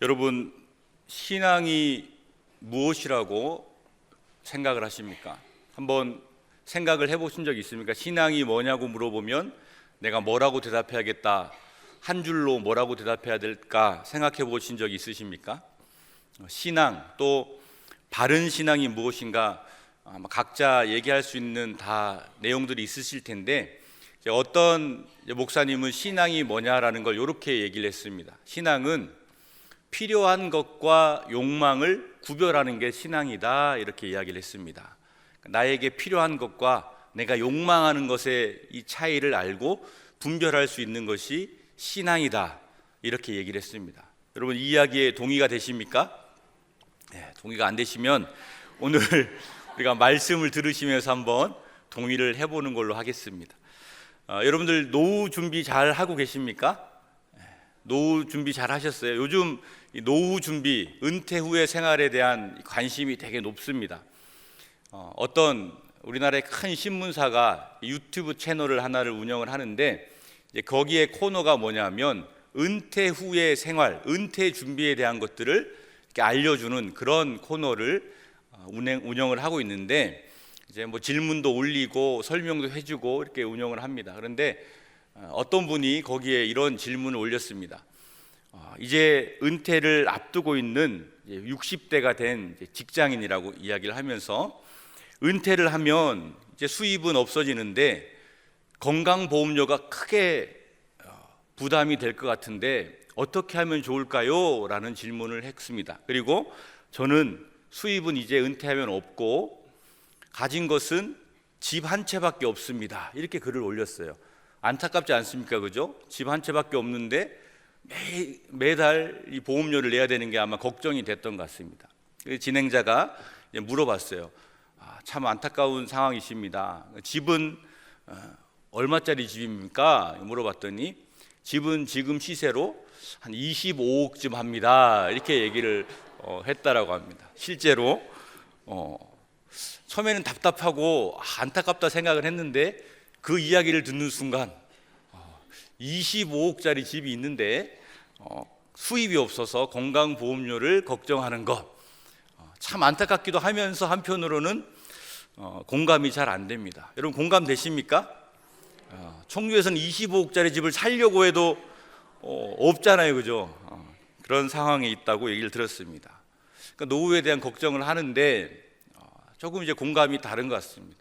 여러분, 신앙이 무엇이라고 생각을 하십니까? 한번 생각을 해보신 적 있습니까? 신앙이 뭐냐고 물어보면 내가 뭐라고 대답해야겠다, 한 줄로 뭐라고 대답해야 될까 생각해 보신 적 있으십니까? 신앙, 또 바른 신앙이 무엇인가 아마 각자 얘기할 수 있는 다 내용들이 있으실 텐데, 어떤 목사님은 신앙이 뭐냐라는 걸 이렇게 얘기를 했습니다. 신앙은 필요한 것과 욕망을 구별하는 게 신앙이다, 이렇게 이야기를 했습니다. 나에게 필요한 것과 내가 욕망하는 것의 이 차이를 알고 분별할 수 있는 것이 신앙이다, 이렇게 얘기를 했습니다. 여러분, 이 이야기에 동의가 되십니까? 네, 동의가 안 되시면 오늘 우리가 말씀을 들으시면서 한번 동의를 해보는 걸로 하겠습니다. 여러분들 노후 준비 잘 하고 계십니까? 노후 준비 잘 하셨어요? 요즘 노후 준비, 은퇴 후의 생활에 대한 관심이 되게 높습니다. 어떤 우리나라의 큰 신문사가 유튜브 채널을 하나를 운영을 하는데, 거기에 코너가 뭐냐면 은퇴 후의 생활, 은퇴 준비에 대한 것들을 이렇게 알려주는 그런 코너를 운영을 하고 있는데, 이제 뭐 질문도 올리고 설명도 해주고 이렇게 운영을 합니다. 그런데 어떤 분이 거기에 이런 질문을 올렸습니다. 이제 은퇴를 앞두고 있는 60대가 된 직장인이라고 이야기를 하면서, 은퇴를 하면 이제 수입은 없어지는데 건강보험료가 크게 부담이 될 것 같은데 어떻게 하면 좋을까요? 라는 질문을 했습니다. 그리고 저는 수입은 이제 은퇴하면 없고 가진 것은 집 한 채밖에 없습니다, 이렇게 글을 올렸어요. 안타깝지 않습니까? 그죠? 집 한 채밖에 없는데 매달 이 보험료를 내야 되는 게 아마 걱정이 됐던 것 같습니다. 진행자가 물어봤어요. 참 안타까운 상황이십니다. 집은 얼마짜리 집입니까? 물어봤더니 집은 지금 시세로 한 25억쯤 합니다, 이렇게 얘기를 했다라고 합니다. 실제로 처음에는 답답하고 안타깝다 생각을 했는데, 그 이야기를 듣는 순간 25억짜리 집이 있는데 수입이 없어서 건강보험료를 걱정하는 것, 참 안타깝기도 하면서 한편으로는 공감이 잘 안 됩니다. 여러분, 공감되십니까? 청주에서는 25억짜리 집을 살려고 해도 없잖아요, 그죠? 그런 상황에 있다고 얘기를 들었습니다. 그러니까 노후에 대한 걱정을 하는데 조금 이제 공감이 다른 것 같습니다.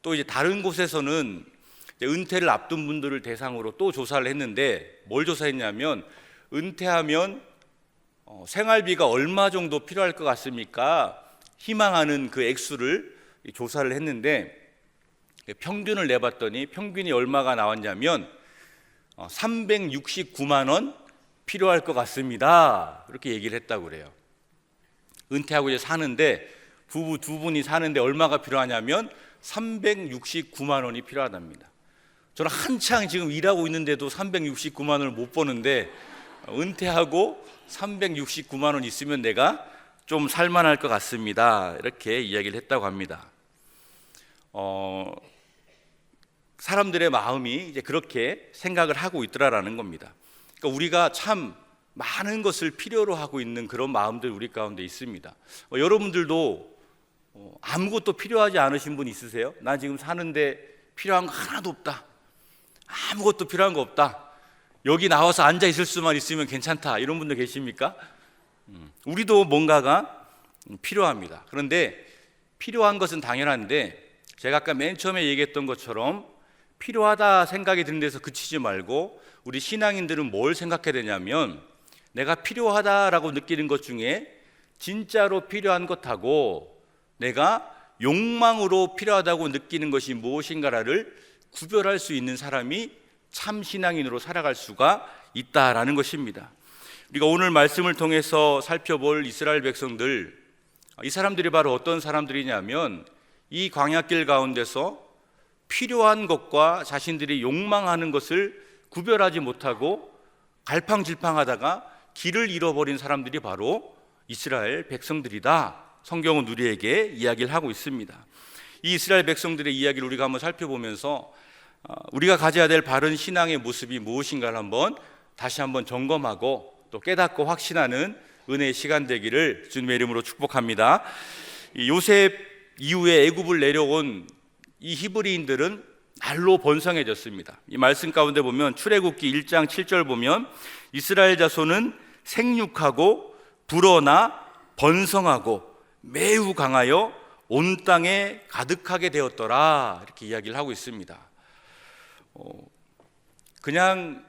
또 이제 다른 곳에서는 이제 은퇴를 앞둔 분들을 대상으로 또 조사를 했는데, 뭘 조사했냐면 은퇴하면 생활비가 얼마 정도 필요할 것 같습니까? 희망하는 그 액수를 조사를 했는데, 평균을 내봤더니 평균이 얼마가 나왔냐면 369만 원 필요할 것 같습니다, 이렇게 얘기를 했다고 그래요. 은퇴하고 이제 사는데, 부부 두 분이 사는데 얼마가 필요하냐면 369만 원이 필요하답니다. 저는 한창 지금 일하고 있는데도 369만 원을 못 버는데, 은퇴하고 369만 원 있으면 내가 좀 살만할 것 같습니다, 이렇게 이야기를 했다고 합니다. 사람들의 마음이 이제 그렇게 생각을 하고 있더라라는 겁니다. 그러니까 우리가 참 많은 것을 필요로 하고 있는 그런 마음들 우리 가운데 있습니다. 여러분들도 아무것도 필요하지 않으신 분 있으세요? 난 지금 사는데 필요한 거 하나도 없다, 아무것도 필요한 거 없다, 여기 나와서 앉아 있을 수만 있으면 괜찮다, 이런 분들 계십니까? 우리도 뭔가가 필요합니다. 그런데 필요한 것은 당연한데, 제가 아까 맨 처음에 얘기했던 것처럼 필요하다 생각이 드는 데서 그치지 말고 우리 신앙인들은 뭘 생각해야 되냐면, 내가 필요하다라고 느끼는 것 중에 진짜로 필요한 것하고 내가 욕망으로 필요하다고 느끼는 것이 무엇인가를 구별할 수 있는 사람이 참 신앙인으로 살아갈 수가 있다라는 것입니다. 우리가 오늘 말씀을 통해서 살펴볼 이스라엘 백성들, 이 사람들이 바로 어떤 사람들이냐면, 이 광야길 가운데서 필요한 것과 자신들이 욕망하는 것을 구별하지 못하고 갈팡질팡하다가 길을 잃어버린 사람들이 바로 이스라엘 백성들이다, 성경은 우리에게 이야기를 하고 있습니다. 이 이스라엘 백성들의 이야기를 우리가 한번 살펴보면서 우리가 가져야 될 바른 신앙의 모습이 무엇인가를 한번 다시 한번 점검하고 또 깨닫고 확신하는 은혜의 시간 되기를 주님의 이름으로 축복합니다. 이 요셉 이후에 애굽을 내려온 이 히브리인들은 날로 번성해졌습니다. 이 말씀 가운데 보면 출애굽기 1장 7절 보면 이스라엘 자손은 생육하고 불어나 번성하고 매우 강하여 온 땅에 가득하게 되었더라, 이렇게 이야기를 하고 있습니다. 그냥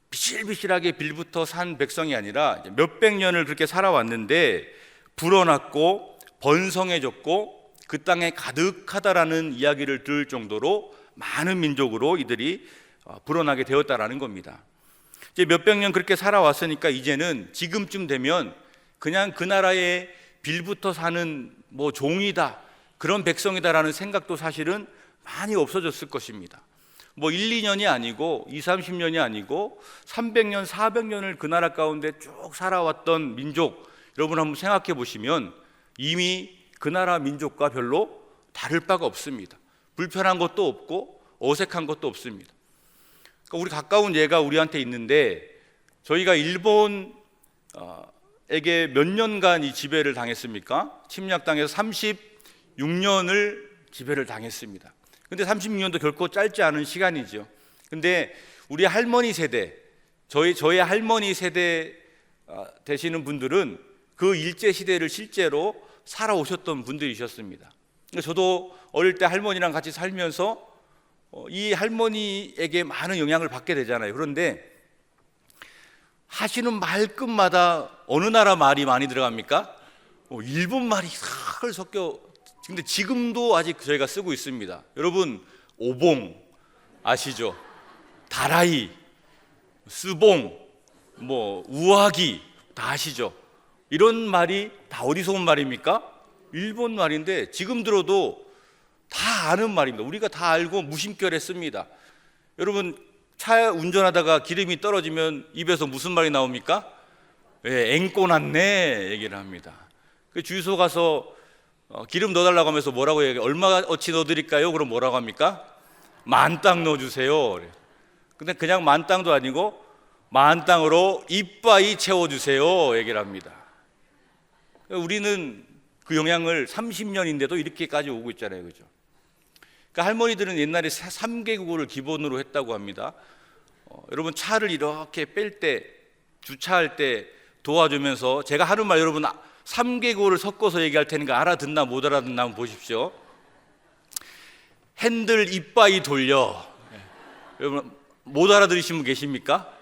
비실비실하게 빌부터 산 백성이 아니라 몇백 년을 그렇게 살아왔는데 불어났고 번성해졌고 그 땅에 가득하다라는 이야기를 들을 정도로 많은 민족으로 이들이 불어나게 되었다라는 겁니다. 이제 몇백 년 그렇게 살아왔으니까 이제는 지금쯤 되면 그냥 그 나라의 빌부터 사는 종이다, 그런 백성이다라는 생각도 사실은 많이 없어졌을 것입니다. 1, 2년이 아니고 2, 30년이 아니고 300년, 400년을 그 나라 가운데 쭉 살아왔던 민족, 여러분 한번 생각해 보시면 이미 그 나라 민족과 별로 다를 바가 없습니다. 불편한 것도 없고 어색한 것도 없습니다. 그러니까 우리 가까운 예가 우리한테 있는데, 저희가 일본에게 몇 년간 이 지배를 당했습니까? 침략당해서 36년을 지배를 당했습니다. 근데 36년도 결코 짧지 않은 시간이죠. 근데 우리 할머니 세대, 저희 할머니 세대 되시는 분들은 그 일제 시대를 실제로 살아오셨던 분들이셨습니다. 저도 어릴 때 할머니랑 같이 살면서 이 할머니에게 많은 영향을 받게 되잖아요. 그런데 하시는 말끝마다 어느 나라 말이 많이 들어갑니까? 일본 말이 싹 섞여. 근데 지금도 아직 저희가 쓰고 있습니다. 여러분, 오봉 아시죠? 다라이, 스봉, 우아기 다 아시죠? 이런 말이 다 어디서 온 말입니까? 일본 말인데 지금 들어도 다 아는 말입니다. 우리가 다 알고 무심결에 씁니다. 여러분, 차 운전하다가 기름이 떨어지면 입에서 무슨 말이 나옵니까? 앵꼬 났네 얘기를 합니다. 그 주유소 가서 기름 넣어달라고 하면서 뭐라고 얘기해요? 얼마어치 넣어드릴까요? 그럼 뭐라고 합니까? 만땅 넣어주세요. 근데 그냥 만땅도 아니고 만땅으로 이빠이 채워주세요 얘기를 합니다. 우리는 그 영향을 30년인데도 이렇게까지 오고 있잖아요, 그죠? 그러니까 할머니들은 옛날에 3개국어를 기본으로 했다고 합니다. 여러분, 차를 이렇게 뺄 때, 주차할 때 도와주면서 제가 하는 말, 여러분 3개국어를 섞어서 얘기할 테니까 알아듣나 못 알아듣나 한번 보십시오. 핸들 이빠이 돌려. 여러분, 못 알아들으신 분 계십니까?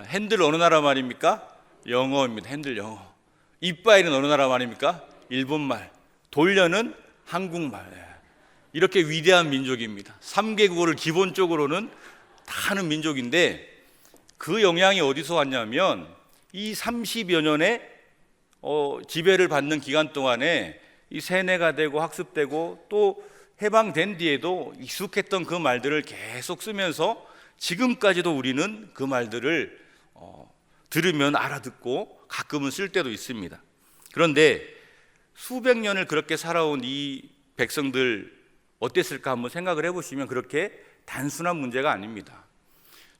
핸들 어느 나라 말입니까? 영어입니다. 핸들 영어. 이빠이는 어느 나라 말입니까? 일본말. 돌려는 한국말. 이렇게 위대한 민족입니다. 3개국어를 기본적으로는 다 하는 민족인데, 그 영향이 어디서 왔냐면 이 30여 년의 지배를 받는 기간 동안에 이 세뇌가 되고 학습되고 또 해방된 뒤에도 익숙했던 그 말들을 계속 쓰면서 지금까지도 우리는 그 말들을 들으면 알아듣고 가끔은 쓸 때도 있습니다. 그런데 수백 년을 그렇게 살아온 이 백성들 어땠을까 한번 생각을 해보시면 그렇게 단순한 문제가 아닙니다.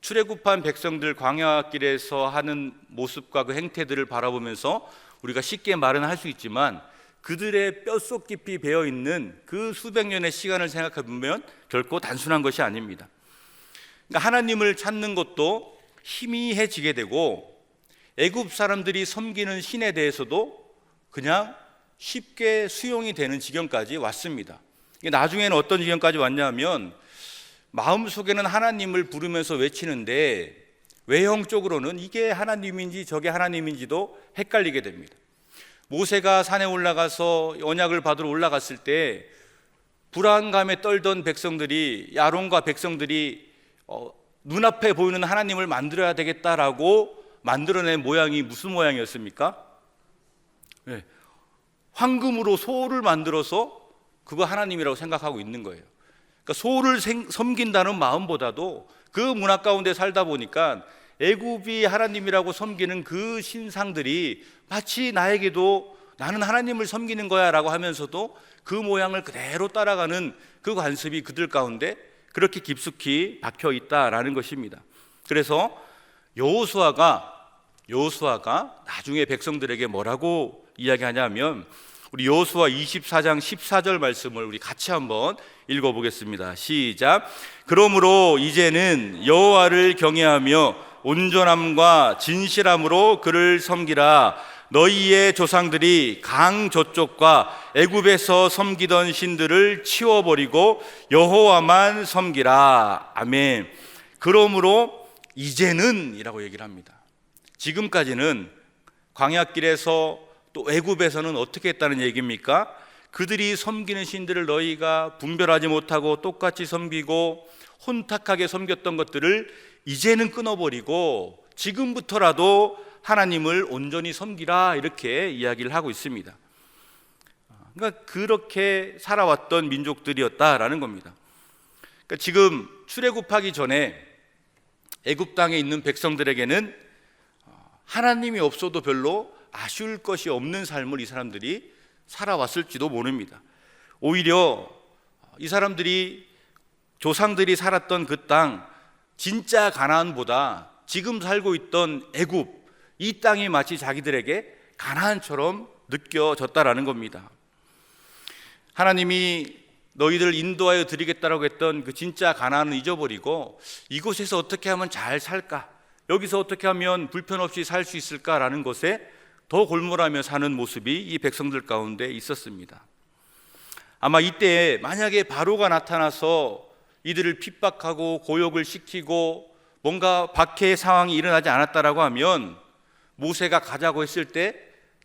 출애굽한 백성들 광야길에서 하는 모습과 그 행태들을 바라보면서 우리가 쉽게 말은 할 수 있지만 그들의 뼛속 깊이 배어있는 그 수백 년의 시간을 생각해 보면 결코 단순한 것이 아닙니다. 그러니까 하나님을 찾는 것도 희미해지게 되고 애굽 사람들이 섬기는 신에 대해서도 그냥 쉽게 수용이 되는 지경까지 왔습니다. 나중에는 어떤 지경까지 왔냐면 마음속에는 하나님을 부르면서 외치는데 외형적으로는 이게 하나님인지 저게 하나님인지도 헷갈리게 됩니다. 모세가 산에 올라가서 언약을 받으러 올라갔을 때 불안감에 떨던 백성들이, 아론과 백성들이 눈앞에 보이는 하나님을 만들어야 되겠다라고 만들어낸 모양이 무슨 모양이었습니까? 황금으로 소를 만들어서 그거 하나님이라고 생각하고 있는 거예요. 그러니까 소를 섬긴다는 마음보다도 그 문화 가운데 살다 보니까 애굽이 하나님이라고 섬기는 그 신상들이 마치 나에게도 나는 하나님을 섬기는 거야 라고 하면서도 그 모양을 그대로 따라가는 그 관습이 그들 가운데 그렇게 깊숙이 박혀 있다라는 것입니다. 그래서 여호수아가 여호수아가 나중에 백성들에게 뭐라고 이야기하냐면 우리 여호수아 24장 14절 말씀을 우리 같이 한번 읽어보겠습니다. 시작. 그러므로 이제는 여호와를 경외하며 온전함과 진실함으로 그를 섬기라. 너희의 조상들이 강 저쪽과 애굽에서 섬기던 신들을 치워버리고 여호와만 섬기라. 아멘. 그러므로 이제는 이라고 얘기를 합니다. 지금까지는 광야길에서 또 애굽에서는 어떻게 했다는 얘기입니까? 그들이 섬기는 신들을 너희가 분별하지 못하고 똑같이 섬기고 혼탁하게 섬겼던 것들을 이제는 끊어버리고 지금부터라도 하나님을 온전히 섬기라, 이렇게 이야기를 하고 있습니다. 그러니까 그렇게 살아왔던 민족들이었다라는 겁니다. 그러니까 지금 출애굽하기 전에 애굽 땅에 있는 백성들에게는 하나님이 없어도 별로 아쉬울 것이 없는 삶을 이 사람들이 살아왔을지도 모릅니다. 오히려 이 사람들이 조상들이 살았던 그 땅, 진짜 가나안보다 지금 살고 있던 애굽, 이 땅이 마치 자기들에게 가나안처럼 느껴졌다라는 겁니다. 하나님이 너희들 인도하여 드리겠다라고 했던 그 진짜 가나안을 잊어버리고 이곳에서 어떻게 하면 잘 살까, 여기서 어떻게 하면 불편 없이 살 수 있을까라는 것에 더 골몰하며 사는 모습이 이 백성들 가운데 있었습니다. 아마 이때 만약에 바로가 나타나서 이들을 핍박하고 고역을 시키고 뭔가 박해의 상황이 일어나지 않았다라고 하면 모세가 가자고 했을 때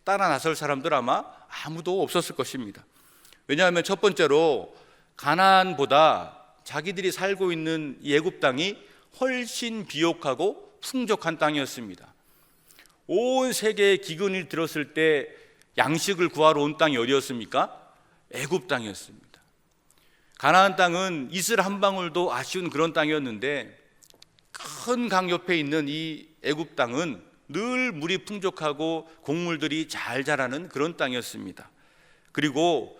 따라 나설 사람들 아마 아무도 없었을 것입니다. 왜냐하면 첫 번째로 가나안보다 자기들이 살고 있는 이 애굽 땅이 훨씬 비옥하고 풍족한 땅이었습니다. 온 세계의 기근이 들었을 때 양식을 구하러 온 땅이 어디였습니까? 애굽 땅이었습니다. 가나안 땅은 이슬 한 방울도 아쉬운 그런 땅이었는데 큰 강 옆에 있는 이 애굽 땅은 늘 물이 풍족하고 곡물들이 잘 자라는 그런 땅이었습니다. 그리고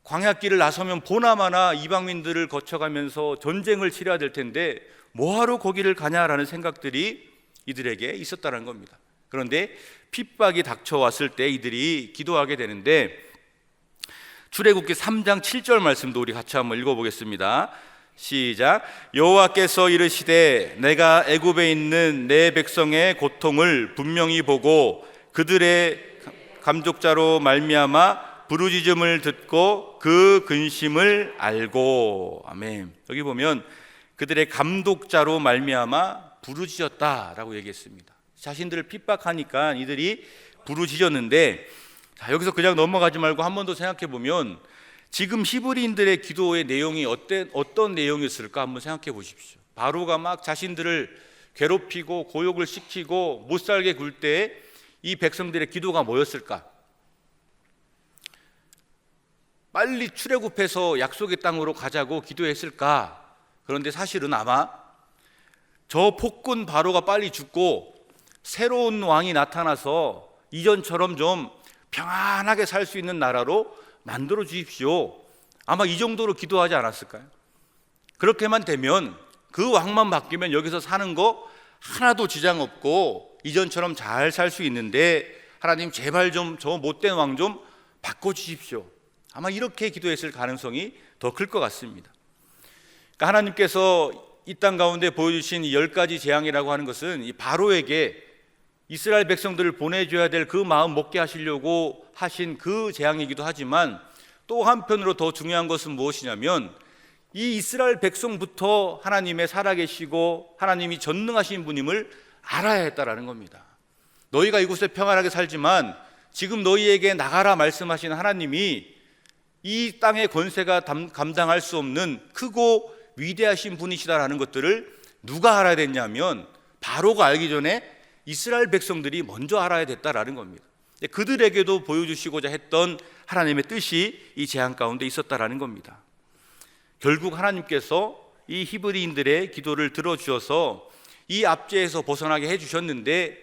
광야길을 나서면 보나마나 이방민들을 거쳐가면서 전쟁을 치러야 될 텐데 뭐하러 거기를 가냐라는 생각들이 이들에게 있었다는 겁니다. 그런데 핍박이 닥쳐왔을 때 이들이 기도하게 되는데 출애굽기 3장 7절 말씀도 우리 같이 한번 읽어보겠습니다. 시작. 여호와께서 이르시되 내가 애굽에 있는 내 백성의 고통을 분명히 보고 그들의 감족자로 말미암아 부르짖음을 듣고 그 근심을 알고. 아멘. 여기 보면 그들의 감독자로 말미암아 부르짖었다라고 얘기했습니다. 자신들을 핍박하니까 이들이 부르짖었는데, 자, 여기서 그냥 넘어가지 말고 한 번 더 생각해 보면 지금 히브리인들의 기도의 내용이 어떤 내용이었을까 한번 생각해 보십시오. 바로가 막 자신들을 괴롭히고 고역을 시키고 못 살게 굴 때 이 백성들의 기도가 뭐였을까? 빨리 출애굽해서 약속의 땅으로 가자고 기도했을까? 그런데 사실은 아마 저 폭군 바로가 빨리 죽고 새로운 왕이 나타나서 이전처럼 좀 평안하게 살 수 있는 나라로 만들어 주십시오, 아마 이 정도로 기도하지 않았을까요? 그렇게만 되면, 그 왕만 바뀌면 여기서 사는 거 하나도 지장 없고 이전처럼 잘 살 수 있는데 하나님 제발 좀 저 못된 왕 좀 바꿔주십시오, 아마 이렇게 기도했을 가능성이 더 클 것 같습니다. 그러니까 하나님께서 이 땅 가운데 보여주신 이 10가지 재앙이라고 하는 것은 이 바로에게 이스라엘 백성들을 보내줘야 될 그 마음 먹게 하시려고 하신 그 재앙이기도 하지만, 또 한편으로 더 중요한 것은 무엇이냐면 이 이스라엘 백성부터 하나님의 살아계시고 하나님이 전능하신 분임을 알아야 했다라는 겁니다. 너희가 이곳에 평안하게 살지만 지금 너희에게 나가라 말씀하신 하나님이 이 땅의 권세가 감당할 수 없는 크고 위대하신 분이시다라는 것들을 누가 알아야 됐냐면 바로가 알기 전에 이스라엘 백성들이 먼저 알아야 됐다라는 겁니다. 그들에게도 보여주시고자 했던 하나님의 뜻이 이 재앙 가운데 있었다라는 겁니다. 결국 하나님께서 이 히브리인들의 기도를 들어주셔서 이 압제에서 벗어나게 해주셨는데,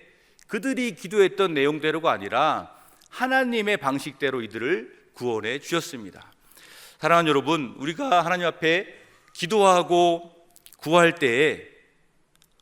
그들이 기도했던 내용대로가 아니라 하나님의 방식대로 이들을 구원해 주셨습니다. 사랑하는 여러분, 우리가 하나님 앞에 기도하고 구할 때에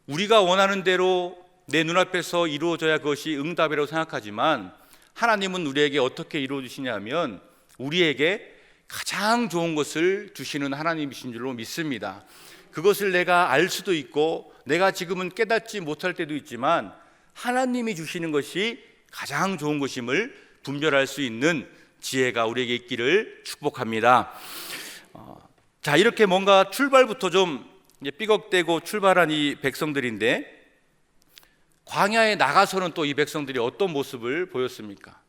우리가 원하는 대로 내 눈앞에서 이루어져야 그것이 응답이라고 생각하지만 하나님은 우리에게 어떻게 이루어 주시냐면 우리에게 가장 좋은 것을 주시는 하나님이신 줄로 믿습니다. 그것을 내가 알 수도 있고 내가 지금은 깨닫지 못할 때도 있지만 하나님이 주시는 것이 가장 좋은 것임을 분별할 수 있는 지혜가 우리에게 있기를 축복합니다. 자, 이렇게 뭔가 출발부터 좀 삐걱대고 출발한 이 백성들인데 광야에 나가서는 또 이 백성들이 어떤 모습을 보였습니까?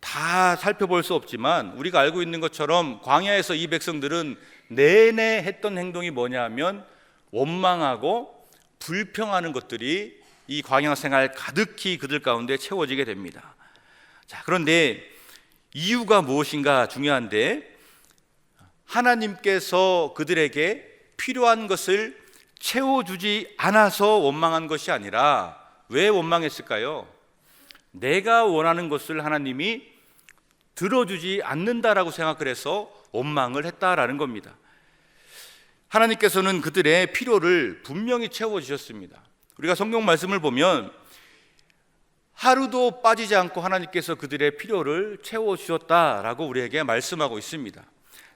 다 살펴볼 수 없지만 우리가 알고 있는 것처럼 광야에서 이 백성들은 내내 했던 행동이 뭐냐 하면 원망하고 불평하는 것들이 이 광야 생활 가득히 그들 가운데 채워지게 됩니다. 자, 그런데 이유가 무엇인가 중요한데 하나님께서 그들에게 필요한 것을 채워주지 않아서 원망한 것이 아니라 왜 원망했을까요? 내가 원하는 것을 하나님이 들어주지 않는다라고 생각을 해서 원망을 했다라는 겁니다. 하나님께서는 그들의 필요를 분명히 채워주셨습니다. 우리가 성경 말씀을 보면 하루도 빠지지 않고 하나님께서 그들의 필요를 채워주셨다라고 우리에게 말씀하고 있습니다.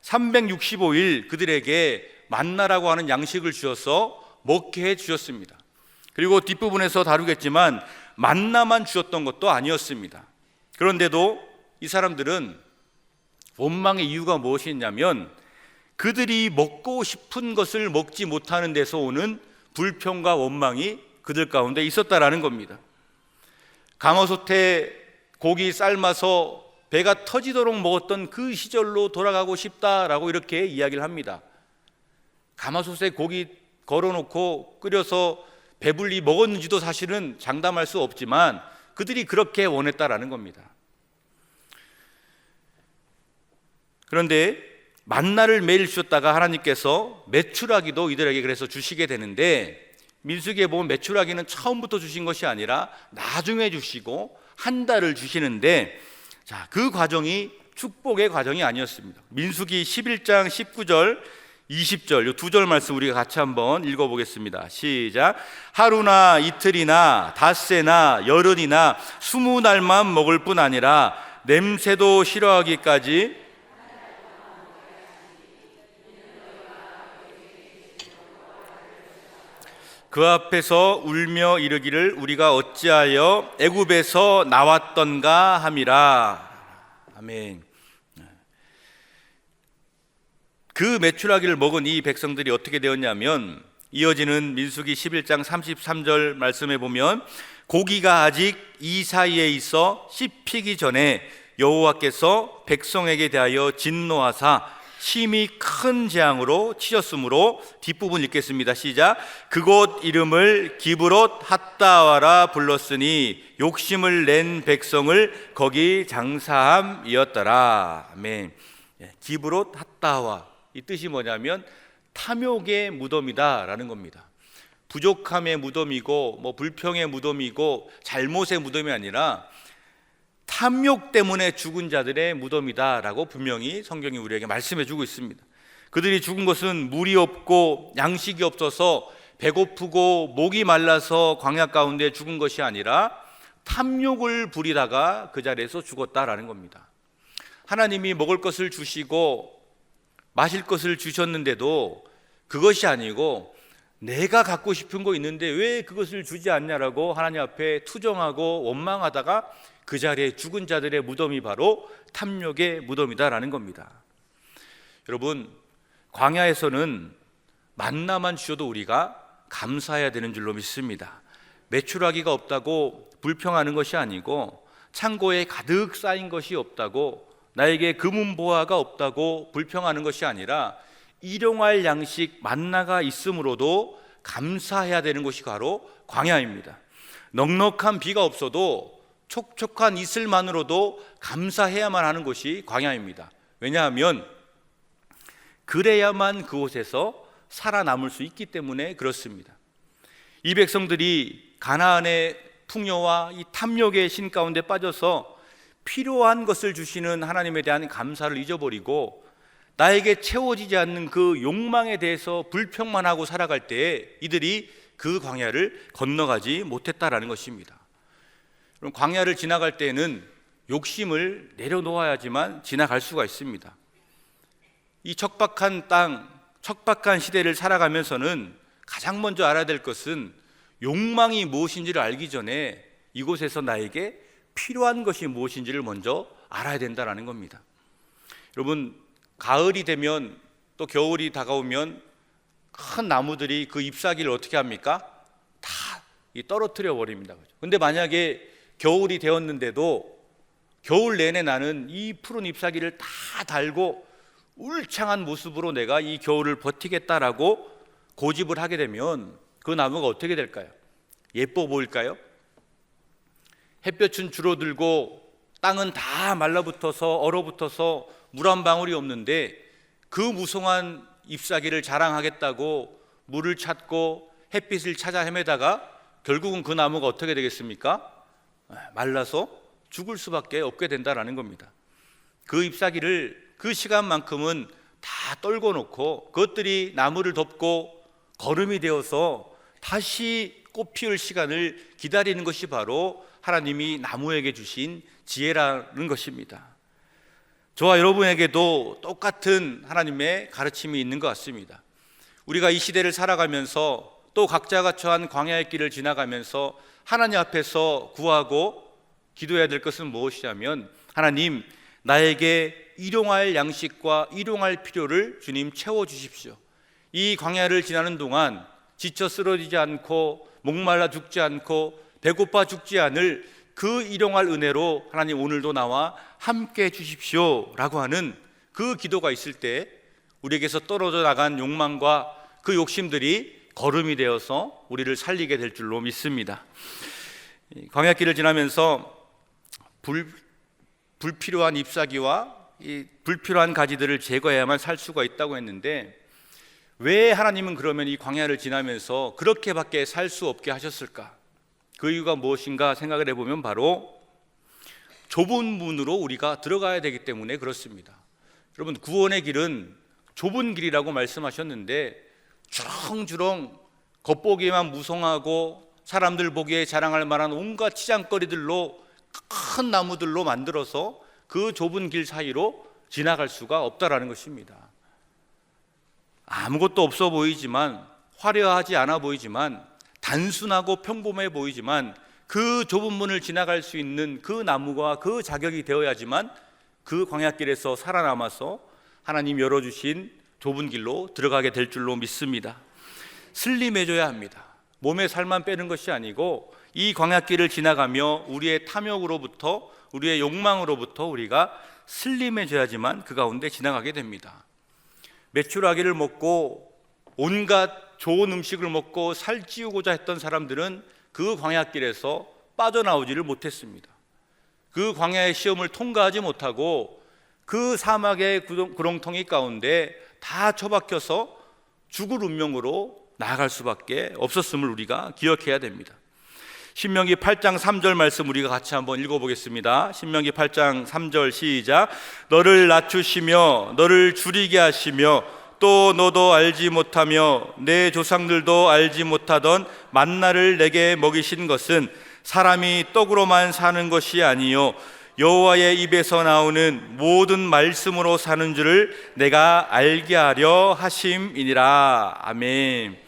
365일 그들에게 만나라고 하는 양식을 주셔서 먹게 해주셨습니다. 그리고 뒷부분에서 다루겠지만 만나만 주셨던 것도 아니었습니다. 그런데도 이 사람들은 원망의 이유가 무엇이냐면 그들이 먹고 싶은 것을 먹지 못하는 데서 오는 불평과 원망이 그들 가운데 있었다라는 겁니다. 가마솥에 고기 삶아서 배가 터지도록 먹었던 그 시절로 돌아가고 싶다라고 이렇게 이야기를 합니다. 가마솥에 고기 걸어놓고 끓여서 배불리 먹었는지도 사실은 장담할 수 없지만 그들이 그렇게 원했다라는 겁니다. 그런데 만나를 매일 주셨다가 하나님께서 메추라기도 이들에게 그래서 주시게 되는데 민수기에 보면 메추라기는 처음부터 주신 것이 아니라 나중에 주시고 한 달을 주시는데 자, 그 과정이 축복의 과정이 아니었습니다. 민수기 11장 19절 20절 이 두 절 말씀 우리가 같이 한번 읽어보겠습니다. 시작. 하루나 이틀이나 닷새나 열흘이나 20날만 먹을 뿐 아니라 냄새도 싫어하기까지 그 앞에서 울며 이르기를 우리가 어찌하여 애굽에서 나왔던가 함이라. 아멘. 그 메추라기를 먹은 이 백성들이 어떻게 되었냐면 이어지는 민수기 11장 33절 말씀에 보면 고기가 아직 이 사이에 있어 씹히기 전에 여호와께서 백성에게 대하여 진노하사 심히 큰 재앙으로 치셨으므로 뒷부분 읽겠습니다. 시작. 그곳 이름을 기브롯 핫다와라 불렀으니 욕심을 낸 백성을 거기 장사함이었더라. 아멘. 기브롯 핫다와 이 뜻이 뭐냐면 탐욕의 무덤이다라는 겁니다. 부족함의 무덤이고 불평의 무덤이고 잘못의 무덤이 아니라 탐욕 때문에 죽은 자들의 무덤이다라고 분명히 성경이 우리에게 말씀해 주고 있습니다. 그들이 죽은 것은 물이 없고 양식이 없어서 배고프고 목이 말라서 광야 가운데 죽은 것이 아니라 탐욕을 부리다가 그 자리에서 죽었다라는 겁니다. 하나님이 먹을 것을 주시고 마실 것을 주셨는데도 그것이 아니고 내가 갖고 싶은 거 있는데 왜 그것을 주지 않냐라고 하나님 앞에 투정하고 원망하다가 그 자리에 죽은 자들의 무덤이 바로 탐욕의 무덤이다라는 겁니다. 여러분, 광야에서는 만나만 주셔도 우리가 감사해야 되는 줄로 믿습니다. 메추라기가 없다고 불평하는 것이 아니고 창고에 가득 쌓인 것이 없다고 나에게 금은보화가 없다고 불평하는 것이 아니라 일용할 양식 만나가 있으므로도 감사해야 되는 것이 바로 광야입니다. 넉넉한 비가 없어도 촉촉한 이슬만으로도 감사해야만 하는 것이 광야입니다. 왜냐하면 그래야만 그곳에서 살아남을 수 있기 때문에 그렇습니다. 이 백성들이 가나안의 풍요와 이 탐욕의 신 가운데 빠져서 필요한 것을 주시는 하나님에 대한 감사를 잊어버리고 나에게 채워지지 않는 그 욕망에 대해서 불평만 하고 살아갈 때에 이들이 그 광야를 건너가지 못했다라는 것입니다. 그럼 광야를 지나갈 때는 욕심을 내려놓아야지만 지나갈 수가 있습니다. 이 척박한 땅, 척박한 시대를 살아가면서는 가장 먼저 알아야 될 것은 욕망이 무엇인지를 알기 전에 이곳에서 나에게 필요한 것이 무엇인지를 먼저 알아야 된다는 겁니다. 여러분, 가을이 되면 또 겨울이 다가오면 큰 나무들이 그 잎사귀를 어떻게 합니까? 다 떨어뜨려 버립니다. 그런데 만약에 겨울이 되었는데도 겨울 내내 나는 이 푸른 잎사귀를 다 달고 울창한 모습으로 내가 이 겨울을 버티겠다라고 고집을 하게 되면 그 나무가 어떻게 될까요? 예뻐 보일까요? 햇볕은 줄어들고 땅은 다 말라붙어서 얼어붙어서 물 한 방울이 없는데 그 무성한 잎사귀를 자랑하겠다고 물을 찾고 햇빛을 찾아 헤매다가 결국은 그 나무가 어떻게 되겠습니까? 말라서 죽을 수밖에 없게 된다라는 겁니다. 그 잎사귀를 그 시간만큼은 다 떨궈 놓고 그것들이 나무를 덮고 거름이 되어서 다시 꽃 피울 시간을 기다리는 것이 바로 하나님이 나무에게 주신 지혜라는 것입니다. 저와 여러분에게도 똑같은 하나님의 가르침이 있는 것 같습니다. 우리가 이 시대를 살아가면서 또 각자가 처한 광야의 길을 지나가면서 하나님 앞에서 구하고 기도해야 될 것은 무엇이냐면, 하나님, 나에게 일용할 양식과 일용할 필요를 주님 채워주십시오. 이 광야를 지나는 동안 지쳐 쓰러지지 않고 목말라 죽지 않고 배고파 죽지 않을 그 일용할 은혜로 하나님 오늘도 나와 함께 해주십시오 라고 하는 그 기도가 있을 때 우리에게서 떨어져 나간 욕망과 그 욕심들이 거름이 되어서 우리를 살리게 될 줄로 믿습니다. 광야길을 지나면서 불필요한 잎사귀와 이 불필요한 가지들을 제거해야만 살 수가 있다고 했는데, 왜 하나님은 그러면 이 광야를 지나면서 그렇게밖에 살 수 없게 하셨을까? 그 이유가 무엇인가 생각을 해보면 바로 좁은 문으로 우리가 들어가야 되기 때문에 그렇습니다. 여러분, 구원의 길은 좁은 길이라고 말씀하셨는데 주렁주렁 겉보기에만 무성하고 사람들 보기에 자랑할 만한 온갖 치장거리들로 큰 나무들로 만들어서 그 좁은 길 사이로 지나갈 수가 없다라는 것입니다. 아무것도 없어 보이지만, 화려하지 않아 보이지만, 단순하고 평범해 보이지만 그 좁은 문을 지나갈 수 있는 그 나무가 그 자격이 되어야지만 그 광야길에서 살아남아서 하나님 열어주신 좁은 길로 들어가게 될 줄로 믿습니다. 슬림해져야 합니다. 몸에 살만 빼는 것이 아니고 이 광야길을 지나가며 우리의 탐욕으로부터, 우리의 욕망으로부터 우리가 슬림해져야지만 그 가운데 지나가게 됩니다. 메추라기를 먹고 온갖 좋은 음식을 먹고 살찌우고자 했던 사람들은 그 광야길에서 빠져나오지를 못했습니다. 그 광야의 시험을 통과하지 못하고 그 사막의 구렁텅이 가운데 다 처박혀서 죽을 운명으로 나아갈 수밖에 없었음을 우리가 기억해야 됩니다. 신명기 8장 3절 말씀 우리가 같이 한번 읽어보겠습니다. 신명기 8장 3절 시작. 너를 낮추시며 너를 줄이게 하시며 또 너도 알지 못하며 내 조상들도 알지 못하던 만나를 내게 먹이신 것은 사람이 떡으로만 사는 것이 아니요 여호와의 입에서 나오는 모든 말씀으로 사는 줄을 내가 알게 하려 하심이니라. 아멘.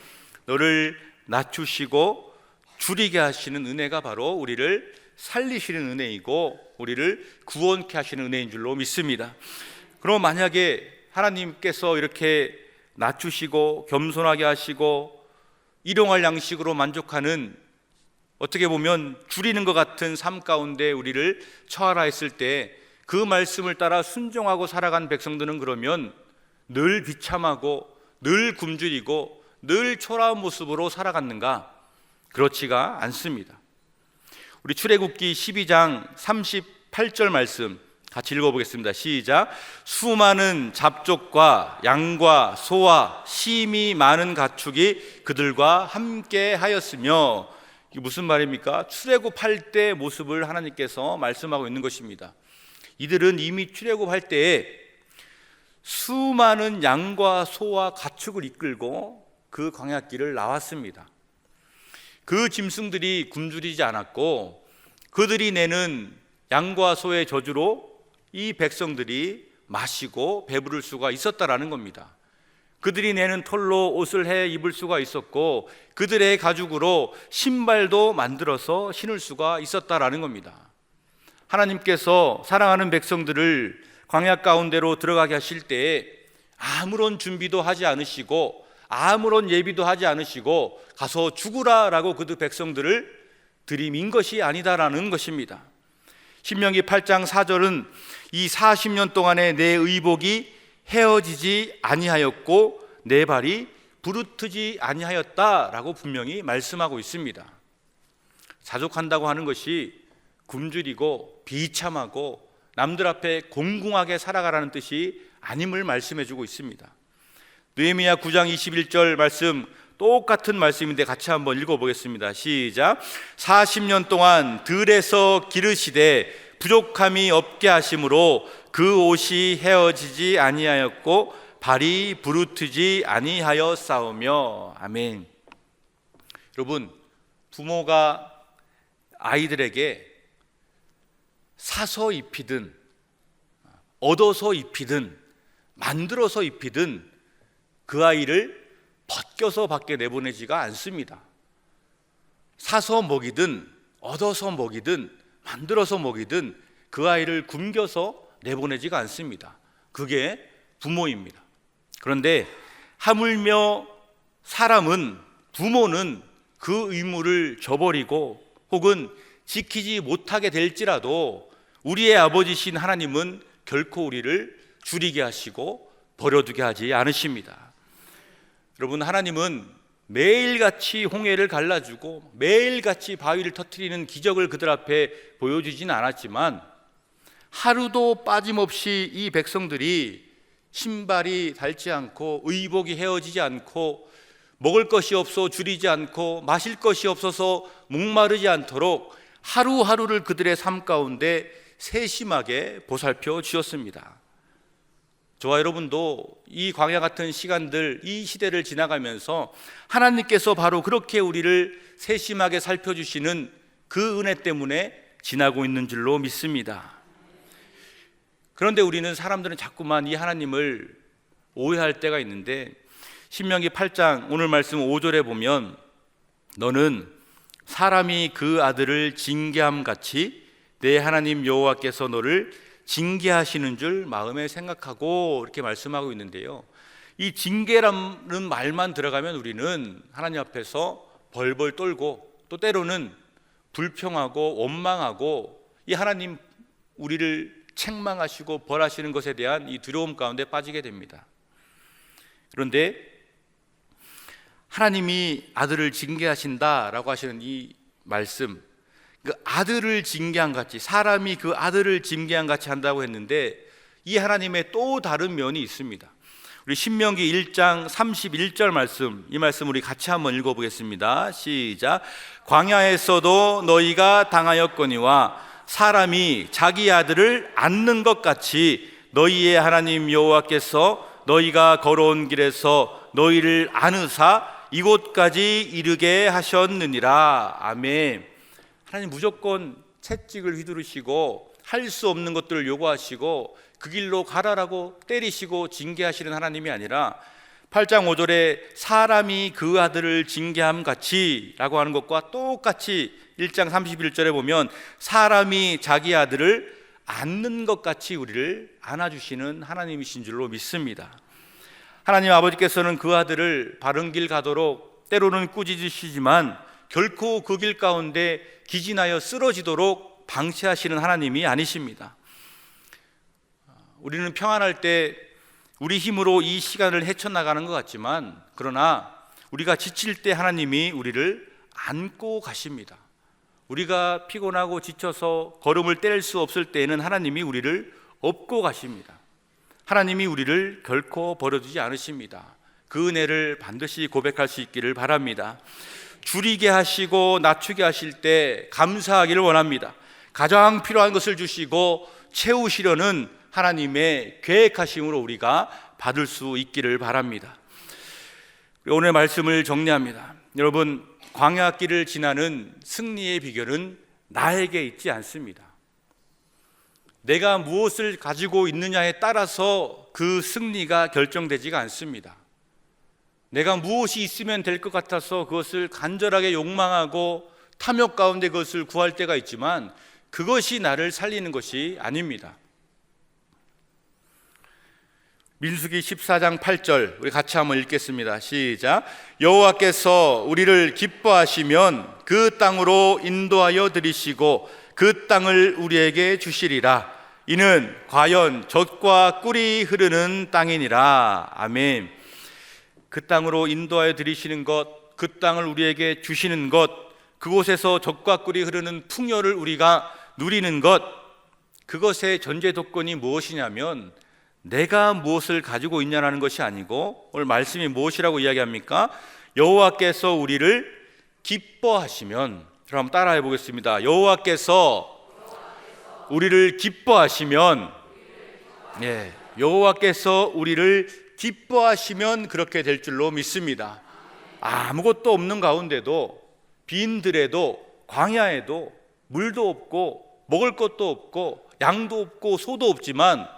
너를 낮추시고 줄이게 하시는 은혜가 바로 우리를 살리시는 은혜이고 우리를 구원케 하시는 은혜인 줄로 믿습니다. 그럼 만약에 하나님께서 이렇게 낮추시고 겸손하게 하시고 일용할 양식으로 만족하는, 어떻게 보면 줄이는 것 같은 삶 가운데 우리를 처하라 했을 때 그 말씀을 따라 순종하고 살아간 백성들은 그러면 늘 비참하고 늘 굶주리고 늘 초라한 모습으로 살아갔는가? 그렇지가 않습니다. 우리 출애굽기 12장 38절 말씀 같이 읽어보겠습니다. 시작. 수많은 잡족과 양과 소와 심이 많은 가축이 그들과 함께 하였으며, 이게 무슨 말입니까? 출애굽할 때 모습을 하나님께서 말씀하고 있는 것입니다. 이들은 이미 출애굽할 때에 수많은 양과 소와 가축을 이끌고 그 광야길을 나왔습니다. 그 짐승들이 굶주리지 않았고 그들이 내는 양과 소의 저주로 이 백성들이 마시고 배부를 수가 있었다라는 겁니다. 그들이 내는 털로 옷을 해 입을 수가 있었고 그들의 가죽으로 신발도 만들어서 신을 수가 있었다라는 겁니다. 하나님께서 사랑하는 백성들을 광야 가운데로 들어가게 하실 때에 아무런 준비도 하지 않으시고 아무런 예비도 하지 않으시고 가서 죽으라라고 그 백성들을 들이민 것이 아니다라는 것입니다. 신명기 8장 4절은 이 40년 동안에 내 의복이 헤어지지 아니하였고 내 발이 부르트지 아니하였다라고 분명히 말씀하고 있습니다. 자족한다고 하는 것이 굶주리고 비참하고 남들 앞에 공공하게 살아가라는 뜻이 아님을 말씀해 주고 있습니다. 느헤미야 9장 21절 말씀, 똑같은 말씀인데 같이 한번 읽어보겠습니다. 시작. 40년 동안 들에서 기르시되 부족함이 없게 하심으로 그 옷이 헤어지지 아니하였고 발이 부르트지 아니하였사오며. 아멘. 여러분, 부모가 아이들에게 사서 입히든 얻어서 입히든 만들어서 입히든 그 아이를 벗겨서 밖에 내보내지가 않습니다. 사서 먹이든 얻어서 먹이든 만들어서 먹이든 그 아이를 굶겨서 내보내지가 않습니다. 그게 부모입니다. 그런데 하물며 사람은, 부모는 그 의무를 저버리고 혹은 지키지 못하게 될지라도 우리의 아버지신 하나님은 결코 우리를 줄이게 하시고 버려두게 하지 않으십니다. 여러분, 하나님은 매일같이 홍해를 갈라주고 매일같이 바위를 터뜨리는 기적을 그들 앞에 보여주진 않았지만 하루도 빠짐없이 이 백성들이 신발이 닳지 않고 의복이 헤어지지 않고 먹을 것이 없어 줄이지 않고 마실 것이 없어서 목마르지 않도록 하루하루를 그들의 삶 가운데 세심하게 보살펴 주셨습니다. 저와 여러분도 이 광야 같은 시간들, 이 시대를 지나가면서 하나님께서 바로 그렇게 우리를 세심하게 살펴주시는 그 은혜 때문에 지나고 있는 줄로 믿습니다. 그런데 우리는, 사람들은 자꾸만 이 하나님을 오해할 때가 있는데, 신명기 8장 오늘 말씀 5절에 보면 너는 사람이 그 아들을 징계함 같이 내 하나님 여호와께서 너를 징계하시는 줄 마음에 생각하고 이렇게 말씀하고 있는데요, 이 징계라는 말만 들어가면 우리는 하나님 앞에서 벌벌 떨고 또 때로는 불평하고 원망하고 이 하나님 우리를 책망하시고 벌하시는 것에 대한 이 두려움 가운데 빠지게 됩니다. 그런데 하나님이 아들을 징계하신다라고 하시는 이 말씀, 그 아들을 징계한 같이, 사람이 그 아들을 징계한 같이 한다고 했는데 이 하나님의 또 다른 면이 있습니다. 우리 신명기 1장 31절 말씀, 이 말씀 우리 같이 한번 읽어보겠습니다. 시작. 광야에서도 너희가 당하였거니와 사람이 자기 아들을 안는 것 같이 너희의 하나님 여호와께서 너희가 걸어온 길에서 너희를 안으사 이곳까지 이르게 하셨느니라. 아멘. 하나님 무조건 채찍을 휘두르시고 할 수 없는 것들을 요구하시고 그 길로 가라라고 때리시고 징계하시는 하나님이 아니라 8장 5절에 사람이 그 아들을 징계함 같이 라고 하는 것과 똑같이 1장 31절에 보면 사람이 자기 아들을 안는 것 같이 우리를 안아주시는 하나님이신 줄로 믿습니다. 하나님 아버지께서는 그 아들을 바른 길 가도록 때로는 꾸짖으시지만 결코 그 길 가운데 기진하여 쓰러지도록 방치하시는 하나님이 아니십니다. 우리는 평안할 때 우리 힘으로 이 시간을 헤쳐나가는 것 같지만, 그러나 우리가 지칠 때 하나님이 우리를 안고 가십니다. 우리가 피곤하고 지쳐서 걸음을 뗄 수 없을 때에는 하나님이 우리를 업고 가십니다. 하나님이 우리를 결코 버려두지 않으십니다. 그 은혜를 반드시 고백할 수 있기를 바랍니다. 줄이게 하시고 낮추게 하실 때 감사하기를 원합니다. 가장 필요한 것을 주시고 채우시려는 하나님의 계획하심으로 우리가 받을 수 있기를 바랍니다. 오늘 말씀을 정리합니다. 여러분, 광야길을 지나는 승리의 비결은 나에게 있지 않습니다. 내가 무엇을 가지고 있느냐에 따라서 그 승리가 결정되지가 않습니다. 내가 무엇이 있으면 될 것 같아서 그것을 간절하게 욕망하고 탐욕 가운데 그것을 구할 때가 있지만 그것이 나를 살리는 것이 아닙니다. 민수기 14장 8절 우리 같이 한번 읽겠습니다. 시작. 여호와께서 우리를 기뻐하시면 그 땅으로 인도하여 들이시고 그 땅을 우리에게 주시리라. 이는 과연 젖과 꿀이 흐르는 땅이니라. 아멘. 그 땅으로 인도하여 들이시는 것, 그 땅을 우리에게 주시는 것, 그곳에서 젖과 꿀이 흐르는 풍요를 우리가 누리는 것, 그것의 전제 조건이 무엇이냐면 내가 무엇을 가지고 있냐라는 것이 아니고, 오늘 말씀이 무엇이라고 이야기합니까? 여호와께서 우리를 기뻐하시면, 그럼 따라해 보겠습니다. 여호와께서 우리를 기뻐하시면, 여호와께서 우리를 기뻐하시면 그렇게 될 줄로 믿습니다. 아무것도 없는 가운데도, 빈들에도, 광야에도 물도 없고 먹을 것도 없고 양도 없고 소도 없지만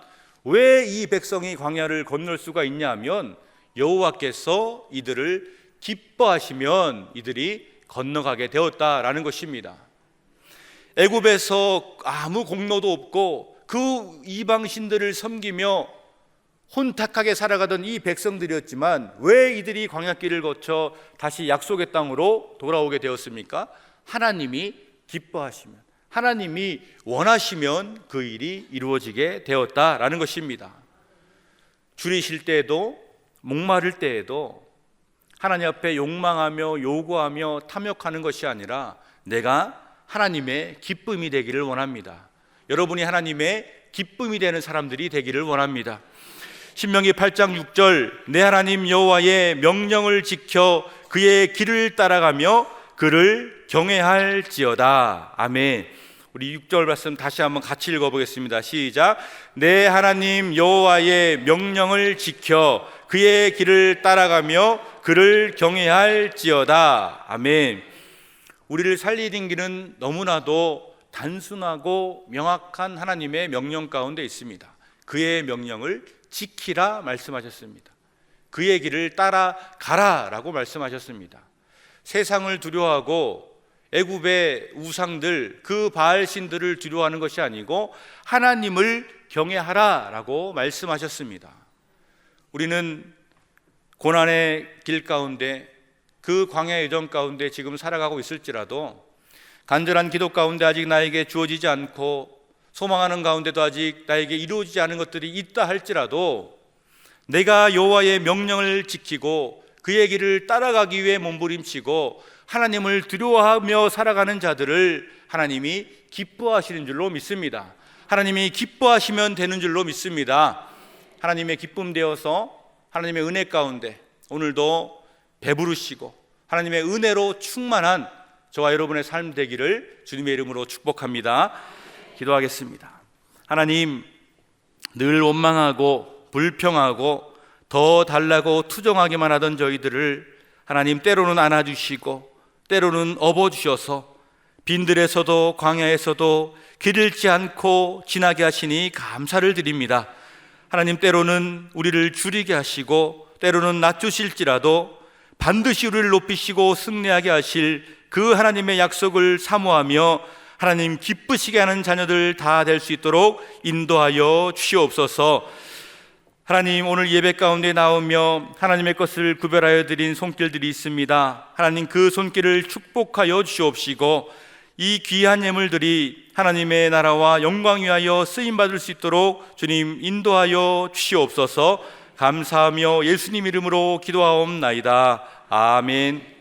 왜 이 백성이 광야를 건널 수가 있냐 하면 여호와께서 이들을 기뻐하시면 이들이 건너가게 되었다라는 것입니다. 애굽에서 아무 공로도 없고 그 이방신들을 섬기며 혼탁하게 살아가던 이 백성들이었지만 왜 이들이 광야길을 거쳐 다시 약속의 땅으로 돌아오게 되었습니까? 하나님이 기뻐하시면, 하나님이 원하시면 그 일이 이루어지게 되었다라는 것입니다. 줄이실 때에도 목마를 때에도 하나님 앞에 욕망하며 요구하며 탐욕하는 것이 아니라 내가 하나님의 기쁨이 되기를 원합니다. 여러분이 하나님의 기쁨이 되는 사람들이 되기를 원합니다. 신명기 8장 6절 내 하나님 여호와의 명령을 지켜 그의 길을 따라가며 그를 경외할지어다. 아멘. 우리 6절 말씀 다시 한번 같이 읽어보겠습니다. 시작. 내 하나님 여호와의 명령을 지켜 그의 길을 따라가며 그를 경외할지어다. 아멘. 우리를 살리는 길은 너무나도 단순하고 명확한 하나님의 명령 가운데 있습니다. 그의 명령을 지키라 말씀하셨습니다. 그의 길을 따라가라 라고 말씀하셨습니다. 세상을 두려워하고 애굽의 우상들, 그 바알신들을 두려워하는 것이 아니고 하나님을 경외하라 라고 말씀하셨습니다. 우리는 고난의 길 가운데, 그 광야의 여정 가운데 지금 살아가고 있을지라도 간절한 기도 가운데 아직 나에게 주어지지 않고 소망하는 가운데도 아직 나에게 이루어지지 않은 것들이 있다 할지라도 내가 여호와의 명령을 지키고 그의 길을 따라가기 위해 몸부림치고 하나님을 두려워하며 살아가는 자들을 하나님이 기뻐하시는 줄로 믿습니다. 하나님이 기뻐하시면 되는 줄로 믿습니다. 하나님의 기쁨 되어서 하나님의 은혜 가운데 오늘도 배부르시고 하나님의 은혜로 충만한 저와 여러분의 삶 되기를 주님의 이름으로 축복합니다. 기도하겠습니다. 하나님, 늘 원망하고 불평하고 더 달라고 투정하기만 하던 저희들을 하나님 때로는 안아주시고 때로는 업어주셔서 빈들에서도 광야에서도 길 잃지 않고 지나게 하시니 감사를 드립니다. 하나님, 때로는 우리를 줄이게 하시고 때로는 낮추실지라도 반드시 우리를 높이시고 승리하게 하실 그 하나님의 약속을 사모하며 하나님 기쁘시게 하는 자녀들 다 될 수 있도록 인도하여 주시옵소서. 하나님, 오늘 예배 가운데 나오며 하나님의 것을 구별하여 드린 손길들이 있습니다. 하나님, 그 손길을 축복하여 주시옵시고 이 귀한 예물들이 하나님의 나라와 영광 위하여 쓰임받을 수 있도록 주님 인도하여 주시옵소서. 감사하며 예수님 이름으로 기도하옵나이다. 아멘.